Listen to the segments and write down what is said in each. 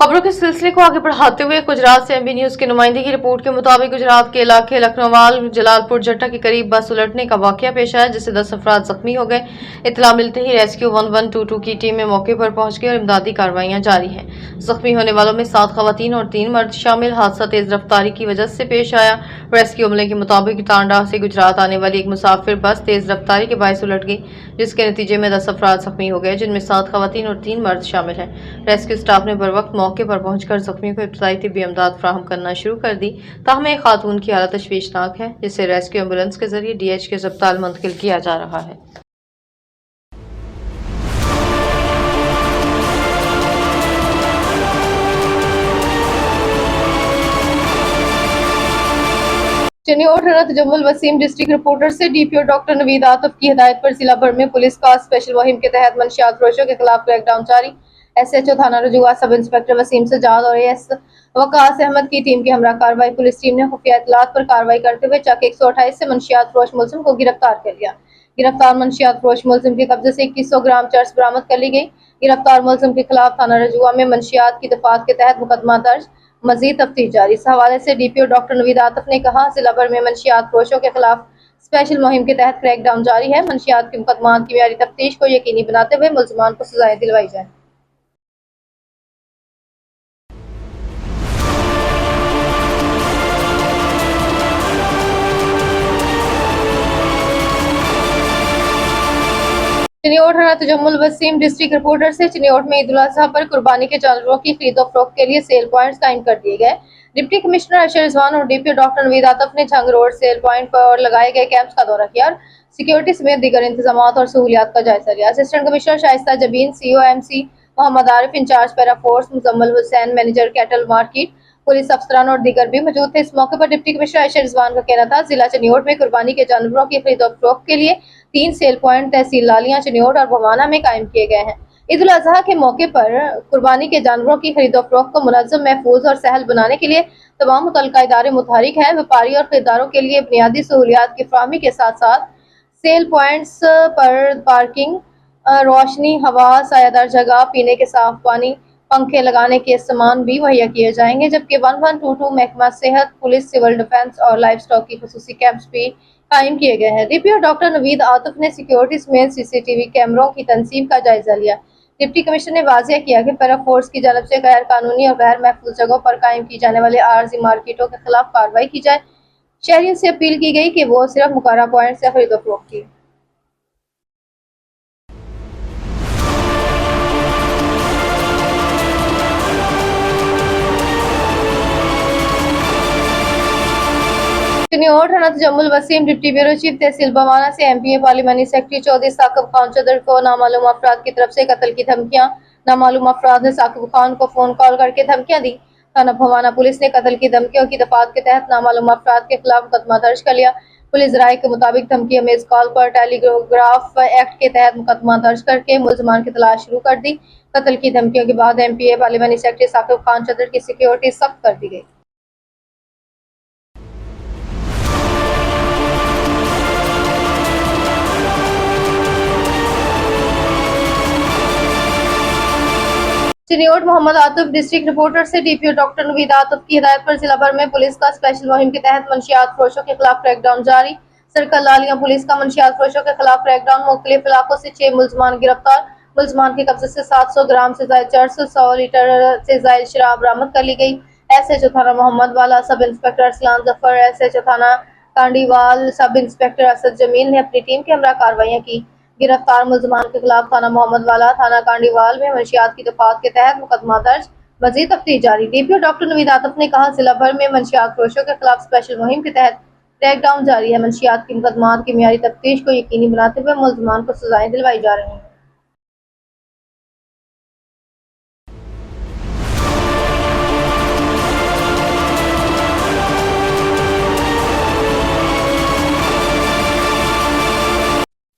खबरों के सिलसिले को आगे बढ़ाते हुए गुजरात से एमबी न्यूज के नुमाइंदे की रिपोर्ट के मुताबिक गुजरात के इलाके लखनऊवाल जलालपुर जट्टा के करीब बस उलटने का वाकया पेश आया, जिससे 10 अफराद जख्मी हो गए। इतला मिलते ही रेस्क्यू 1122 की टीमें मौके पर पहुंच गई और इमदादी कार्रवाइयां जारी हैं। जख्मी होने वालों में 7 खवातीन और 3 मर्द शामिल। हादसा तेज रफ्तारी की वजह से पेश आया। रेस्क्यू अमले के मुताबिक टांडा से गुजरात आने वाली एक मुसाफिर बस तेज रफ्तारी के बायस उलट गई, जिसके नतीजे में 10 अफराद जख्मी हो गए, जिनमें 7 खवातीन और 3 मर्द शामिल हैं। रेस्क्यू स्टाफ ने बर वक्त मौके पर पहुंचकर जख्मियों को इब्तदाई तिब्बी इमदाद फराहम करना शुरू कर दी। ताहम एक खातून की हालत तशवीशनाक है, जिसे रेस्क्यू एम्बुलेंस के जरिए डीएच के अस्पताल मुंतकिल किया जा रहा है। चनियोट हरत जम्मुल वसीम डिस्ट्रिक्ट रिपोर्टर से डीपीओ डॉक्टर नवीद आतिफ की हिदायत पर जिला भर में पुलिस का स्पेशल मुहिम के तहत मंशियात फरोशों के खिलाफ क्रैकडाउन जारी। एसएचओ थाना रजूआ सब इंस्पेक्टर वसीम सजाद और एएस वकास अहमद की टीम की हमरा कार्रवाई पुलिस टीम ने खुफिया इत्तलात पर कार्रवाई करते हुए चक 128 से मंशियात फरोश मुलजिम को गिरफ्तार कर लिया। गिरफ्तार मंशियात फरोश मुलजिम के कब्जे से 2100 ग्राम चर्स बरामद कर ली गई। गिरफ्तार मुलजिम के खिलाफ थाना रजूआ में मंशियात की दफात के तहत मुकदमा दर्ज, मजीद तफ्तीश जारी। इस हवाले से डीपीओ डॉक्टर नवीद आतिफ ने कहा, जिला भर में मंशियात फरोशों के खिलाफ स्पेशल मुहिम के तहत क्रैकडाउन जारी है। मंशियात के मुकदमात की मियारी तफ्तीश को यकीनी बनाते हुए मुलजमान को सजाएं दिलवाई जाए। चनियोट हरत जम्मुल वसीम डिस्ट्रिक्ट रिपोर्टर से चनियोट में ईद उल अजहा पर कुर्बानी के जानवरों की खरीदो फरोख्त के लिए सेल पॉइंट्स कायम कर दिए गए। डिप्टी कमिश्नर अरशद रिजवान और डीपीओ डॉक्टर नवीद आतिफ ने झंग रोड सेल पॉइंट पर लगाए गए कैंप्स का दौरा किया और सिक्योरिटी समेत दीगर इंतजाम और सहूलियात का जायजा लिया। Assistant commissioner Shaista Jabeen, CO MC Mohammad Arif, incharge para force Muzammil Hussain, manager cattle market, police अफसरान और दीगर भी मौजूद थे। इस मौके पर डिप्टी कमिश्नर अरशद रिजवान का कहना था, जिला चनियोट में कुर्बानी के जानवरों की खरीदो फरोख्त के लिए 3 सेल पॉइंट तहसील लालियां, चनियोट और भवाना में कायम किए गए हैं। ईद उल अजहा के मौके पर कुर्बानी के जानवरों की खरीदो फरोख्त को मुनज़्ज़म, महफूज और सहल बनाने के लिए तमाम मुतल्लिका इदारे मुतहरिक हैं। व्यापारी और खरीदारों के लिए बुनियादी सहूलियात की फराहमी के साथ साथ सेल पॉइंट्स पर पार्किंग, रोशनी, हवा, सायादार जगह, पीने के साफ पानी, पंखे लगाने के सामान भी मुहैया किए जाएंगे। जबकि 1122 महकमा सेहत, पुलिस, सिविल डिफेंस और लाइव स्टॉक की खुसूसी कैंप्स भी कायम किए गए हैं। डीपीओ डॉक्टर नवीद आतिफ ने सिक्योरिटी समेत सीसीटीवी कैमरों की तंसीब का जायजा लिया। डिप्टी कमिश्नर ने वाजिया किया कि पैरा फोर्स की जानब से गैर कानूनी और गैर महफूज जगहों पर कायम की जाने वाले आर्जी मार्केटों के खिलाफ कार्रवाई की जाए। शहरियों से अपील की गई कि वो सिर्फ मुकर्रर पॉइंट से खरीदो फरोख्त की। चनियोट हरत जम्मुल वसीम डिप्टी ब्यूरो चीफ तहसील बवाना से एमपीए पार्लिमानी सेक्रेटरी चौधरी साकिब खान चदर को नामालूम अफराद की तरफ से कत्ल की धमकियां। नामालूम अफराद ने साकिब खान को फोन कॉल करके धमकियां दी। थाना भवाना पुलिस ने कत्ल की धमकियों की दफात के तहत नामालूम अफराद के खिलाफ मुकदमा दर्ज कर लिया। पुलिस राय के मुताबिक धमकी अमेज कॉल पर टेलीग्राफ एक्ट के तहत मुकदमा दर्ज करके मुलजमान की तलाश शुरू कर दी। कत्ल की धमकियों के बाद एमपीए पार्लिमानी सेक्रेटरी साकिब खान चदर की सिक्योरिटी सख्त कर दी गई। चनियोट मोहम्मद आतिफ डिस्ट्रिक्ट रिपोर्टर से डीपीओ डॉक्टर नवीद आतिफ की हिदायत पर जिला भर में पुलिस का स्पेशल मुहिम के तहत मंशियात फरोशों के खिलाफ क्रैकडाउन जारी। सर्कल लालियां पुलिस का मंशियात फरोशों के खिलाफ क्रैकडाउन, मुख्तलिफ इलाकों से 6 मुलजमान गिरफ्तार। मुलजमान के कब्जे से 700 ग्राम से ज्यादा चर्स, 100 लीटर से ज्यादा शराब बरामद कर ली गई। एसएचओ थाना मोहम्मद वाला, sub inspector Arsalan Zafar, SHO थाना कांडीवाल, सब इंस्पेक्टर असद जमील ने अपनी टीम की हमरा कार्रवाइयां की। गिरफ्तार मुलजमान के खिलाफ थाना मोहम्मद वाला, थाना कांडीवाल में मंशियात की दफात के तहत मुकदमा दर्ज, मजीद तफ्तीश जारी। डीपीओ डॉक्टर नवीद आतिफ ने कहा, जिला भर में मंशियात फरोशों के खिलाफ स्पेशल मुहिम के तहत क्रैकडाउन जारी है। मंशियात की मुकदमात की मियारी तफ्तीश को यकीनी बनाते हुए मुलजमान को सजाएं दिलवाई जा रही हैं।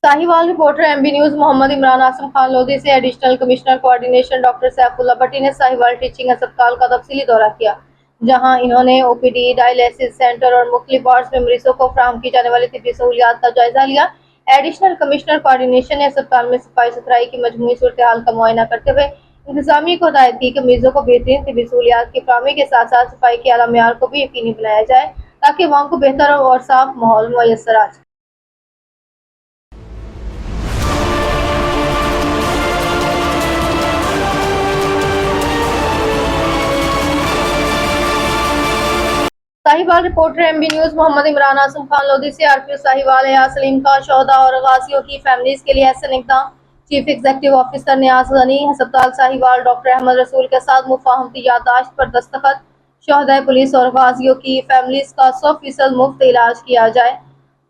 Sahiwal reporter MB news Mohammad Imran Aasam Khan Lodhi से additional commissioner coordination doctor Saifullah Bhatti ने साहिवाल टीचिंग अस्पताल का तफसीली दौरा किया, जहां इन्होंने ओपीडी, डायलिसिस सेंटर और मुख्तलिफ वार्ड्स में मरीजों को फराहम की जाने वाली तिब्बी सहूलियात का जायजा लिया। एडिशनल कमिश्नर कोऑर्डिनेशन ने अस्पताल में सफाई सुथराई की मजमूई सूरत हाल का मुआयना करते हुए इंतजामिया को हदायत की कि मरीजों को बेहतरीन तिब्बी सहूलियात की फराहमी के साथ साथ सफाई के आला मेयार को भी यकीनी बनाया जाए ताकि वहाँ को बेहतर और साफ माहौल मुयसर आ सके। Sahiwal reporter MB news Mohammad Imran Azam Khan Lodhi से आरपीओ साहिवाल या सलीम खान शोहदा और गाजियों की फैमिलीज के लिए ऐसे इकदाम। चीफ एग्जीक्यूटिव ऑफिसर नियाज गनी हस्पताल साहिवाल डॉक्टर अहमद रसूल के साथ मुफाहमती याददाश्त पर दस्तखत। शोहदा पुलिस और गाजियों की फैमिलीज का 100% मुफ्त इलाज किया जाए,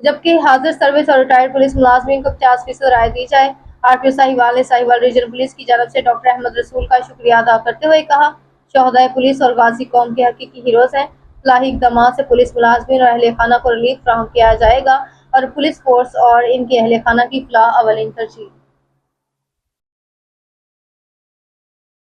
जबकि हाजिर सर्विस और रिटायर्ड पुलिस मुलाजमीन को 50% राय दी जाए। आरपीओ साहिवाल ने साहिवाल रीजन पुलिस की जानब से डॉक्टर अहमद रसूल का शुक्रिया अदा करते हुए कहा, शोहदा पुलिस और गाजी कौम के हकीकी हीरोज हैं। इस्लाही इक़दाम से पुलिस मुलाजमीन और अहले खाना को रिलीफ फराहम किया जाएगा और पुलिस फोर्स और इनके अहले खाना की फलाह अवलिन तरजीह।